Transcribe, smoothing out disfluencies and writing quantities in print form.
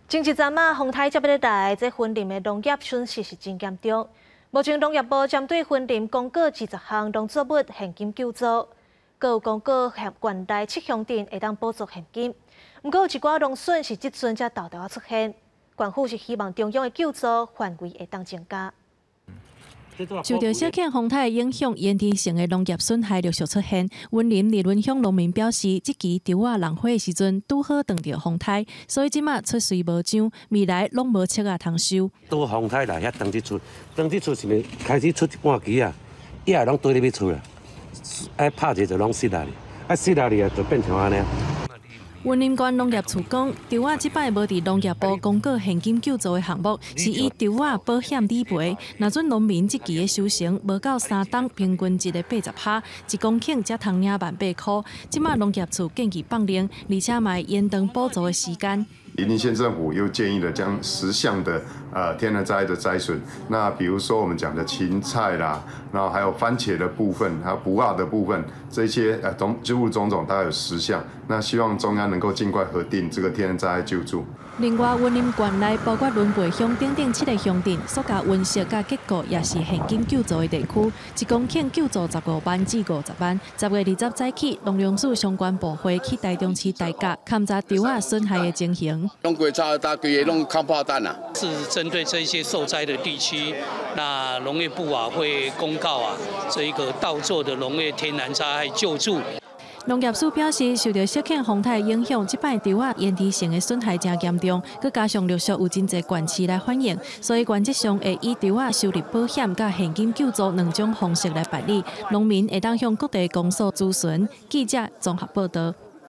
前一阵啊，风台接要来，这云林的农业损失是真严重。目前农业部针对云林公告20项农作物现金救助，各有公告县内7乡镇会当补助现金。不过有一寡农损是即阵才豆豆出现，县府是希望中央的救助范围会当增加。 受到小犬风台的影响，延期性的农业损害陆续出现。云林立仑乡农民表示，这期稻仔浪花的时阵，拄好碰到风台，所以即马出水无涨，未来拢无切啊通收。拄风台来遐当即出是咪开始出一半期啊，以后拢堆咧要出啦，爱拍者就拢失啦，失啦哩啊就变成安尼。 云林县农业处讲，稻仔即摆无伫农业部公告现金救助的项目，是以稻仔保险理赔。若准农民即期的收成无到3吨，平均一个80%，一公顷才通领18000块。即马农业处建议放零，而且嘛延长补助的时间。 云林县政府又建议了将10项的天然灾的灾损，那比如说我们讲的芹菜啦，然后还有番茄的部分，还有不辣的部分，这些诸如种种大概有10项。那希望中央能够尽快核定这个天然灾害救助。 另外，云林县内包括仑背乡等7个乡镇，所加温室甲结构也是现金救助的地区，一公顷救助15万至50万。10月20早起，农粮署相关部会去台中市大甲勘察稻仔损害的情形。用规查大规个拢抗炮弹啊！是针对这些受灾的地区，那农业部会公告这一个稻作的农业天然灾害救助。 农业署表示，受到小犬风台影响，即摆稻仔延期性的损害真严重，佮加上陆续有真侪县市来反映，所以原则上会以稻仔收入保险佮现金救助2种方式来办理。农民会当向各地公所咨询。记者综合报道。